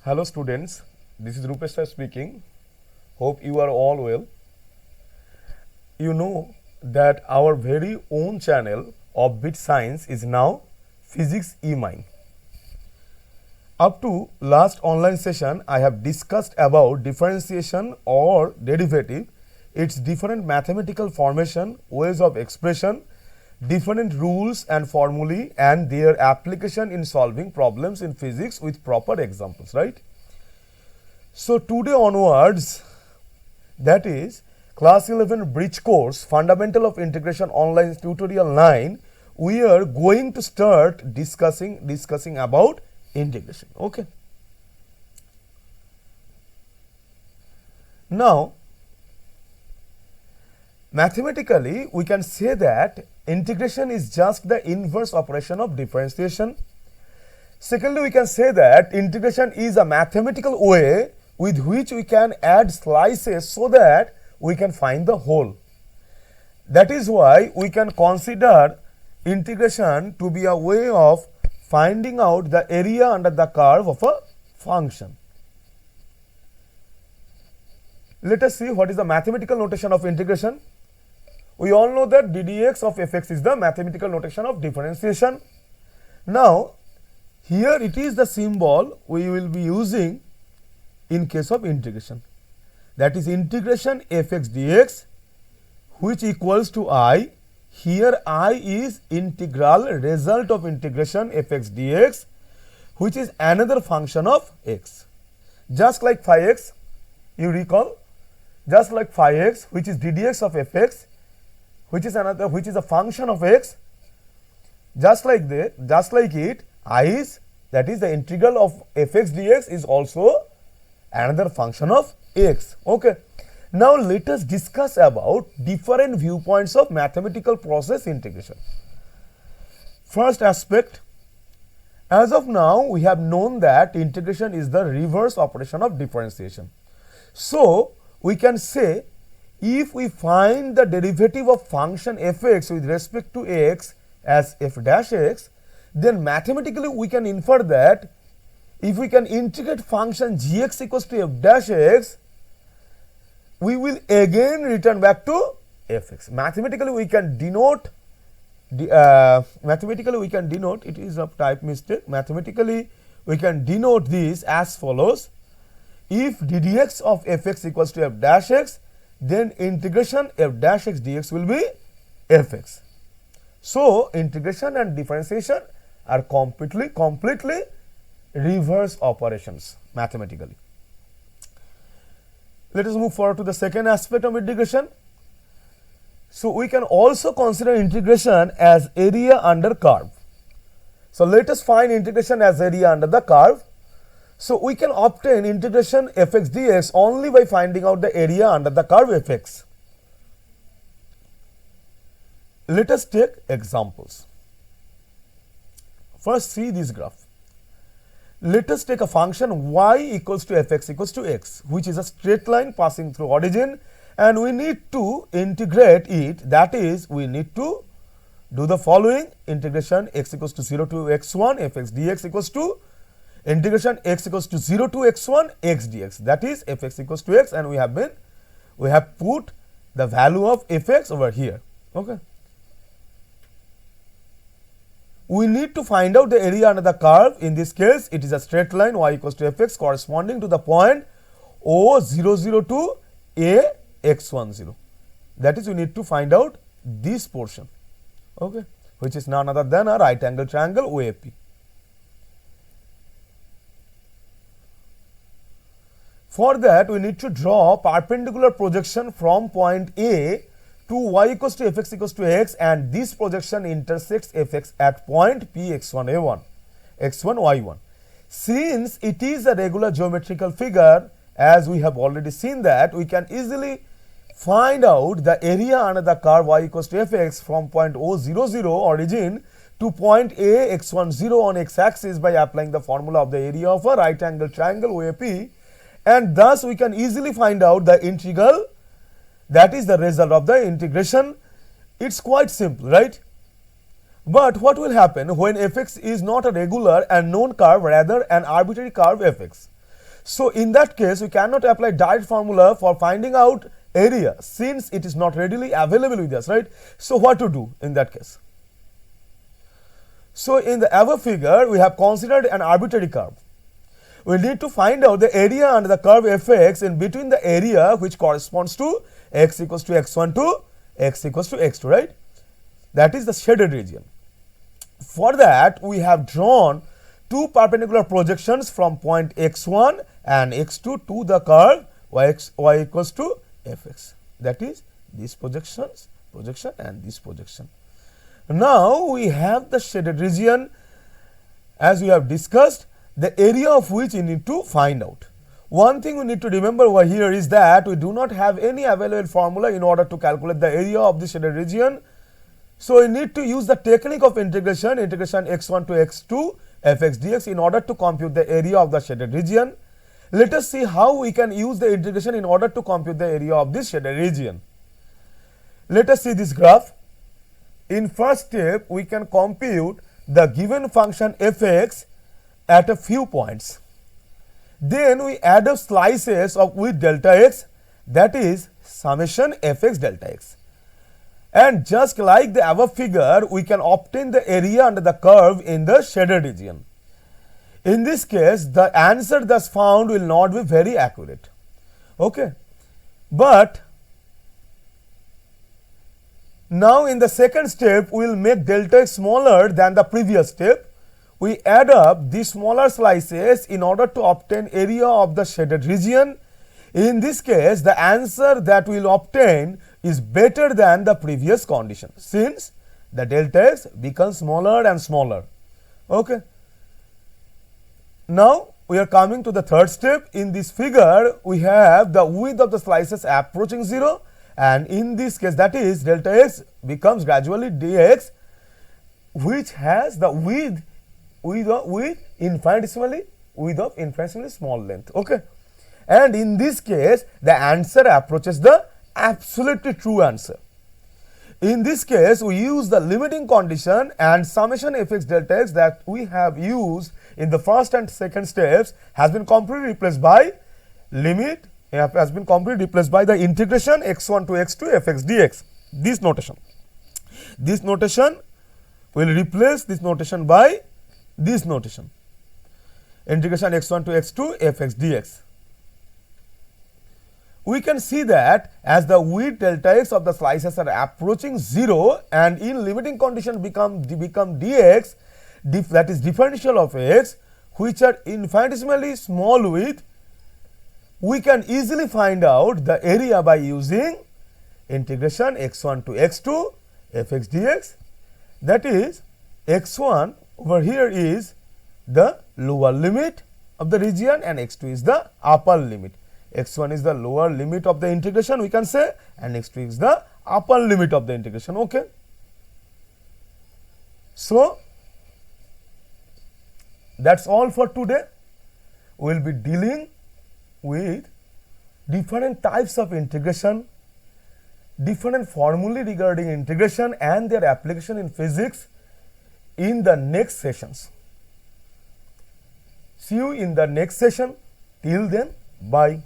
Hello students, this is Rupesh sir speaking. Hope you are all well. You know that our very own channel of Bit Science is now Physics E-Mine. Up to last online session, I have discussed about differentiation or derivative, its different mathematical formation, ways of expression, different rules and formulae, and their application in solving problems in physics with proper examples, right? So today onwards, that is class 11 bridge course fundamental of integration online tutorial 9, we are going to start discussing about integration. Okay. Now mathematically we can say that integration is just the inverse operation of differentiation. Secondly, we can say that integration is a mathematical way with which we can add slices so that we can find the whole. That is why we can consider integration to be a way of finding out the area under the curve of a function. Let us see what is the mathematical notation of integration. We all know that ddx of fx is the mathematical notation of differentiation. Now, here it is the symbol we will be using in case of integration. That is integration fx dx, which equals to I. Here I is integral result of integration fx dx, which is another function of x. Just like phi x, you recall, just like phi x, which is ddx of fx, which is a function of x. Just like it, I is, that is the integral of fx dx is also another function of x. Okay. Now let us discuss about different viewpoints of mathematical process integration. First aspect, as of now we have known that integration is the reverse operation of differentiation. So we can say if we find the derivative of function fx with respect to x as f dash x, then mathematically we can infer that if we can integrate function gx equals to f dash x, we will again return back to fx. Mathematically we can denote it is of type mistake. Mathematically we can denote this as follows: if ddx of fx equals to f dash x, then integration f dash x dx will be fx. So integration and differentiation are completely reverse operations mathematically. Let us move forward to the second aspect of integration. So we can also consider integration as area under curve. So let us find integration as area under the curve. So we can obtain integration fx dx only by finding out the area under the curve fx. Let us take examples. First, see this graph. Let us take a function y equals to fx equals to x, which is a straight line passing through origin, and we need to integrate it. That is, we need to do the following: integration x equals to 0 to x1 fx dx equals to integration x equals to 0 to x1 x dx, that is fx equals to x, and we have put the value of fx over here. Okay. We need to find out the area under the curve. In this case, it is a straight line y equals to fx corresponding to the point O00 to a x10. That is, we need to find out this portion, okay, which is none other than a right angle triangle OAP. For that, we need to draw perpendicular projection from point A to y equals to fx equals to x, and this projection intersects fx at point p x1 y1. Since it is a regular geometrical figure, as we have already seen that, we can easily find out the area under the curve y equals to fx from point O00 origin to point A x10 on x axis by applying the formula of the area of a right angle triangle OAP, and thus we can easily find out the integral. That is the result of the integration. It's quite simple, right? But what will happen when fx is not a regular and known curve, rather an arbitrary curve fx? So in that case, we cannot apply direct formula for finding out area since it is not readily available with us, right? So what to do in that case? So in the above figure, we have considered an arbitrary curve. We need to find out the area under the curve fx in between the area which corresponds to x equals to x1 to x equals to x2, right? That is the shaded region. For that, we have drawn two perpendicular projections from point x1 and x2 to the curve y equals to fx. That is this projection and this projection. Now we have the shaded region, as we have discussed, the area of which we need to find out. One thing we need to remember over here is that we do not have any available formula in order to calculate the area of the shaded region. So we need to use the technique of integration x1 to x2 fx dx in order to compute the area of the shaded region. Let us see how we can use the integration in order to compute the area of this shaded region. Let us see this graph. In first step, we can compute the given function fx at a few points. Then we add up slices of with delta x, that is summation fx delta x. And just like the above figure, we can obtain the area under the curve in the shaded region. In this case, the answer thus found will not be very accurate. Okay. But now in the second step, we will make delta x smaller than the previous step. We add up these smaller slices in order to obtain area of the shaded region. In this case, the answer that we will obtain is better than the previous condition, since the delta x becomes smaller and smaller. Okay. Now we are coming to the third step. In this figure, we have the width of the slices approaching 0, and in this case, that is delta x becomes gradually dx, which has the width infinitesimally small length. Okay. And in this case, the answer approaches the absolutely true answer. In this case, we use the limiting condition, and summation fx delta x that we have used in the first and second steps has been completely replaced by the integration x1 to x2 fx dx. This notation will replace this notation by this notation, integration x1 to x2 fx dx. We can see that as the width delta x of the slices are approaching 0 and in limiting condition become dx, that is differential of x, which are infinitesimally small width, we can easily find out the area by using integration x1 to x2 fx dx. That is x1 over here is the lower limit of the region and x2 is the upper limit. X1 is the lower limit of the integration, we can say, and x2 is the upper limit of the integration. Okay. So that's all for today. We will be dealing with different types of integration, different formulae regarding integration and their application in physics in the next sessions. See you in the next session. Till then, bye.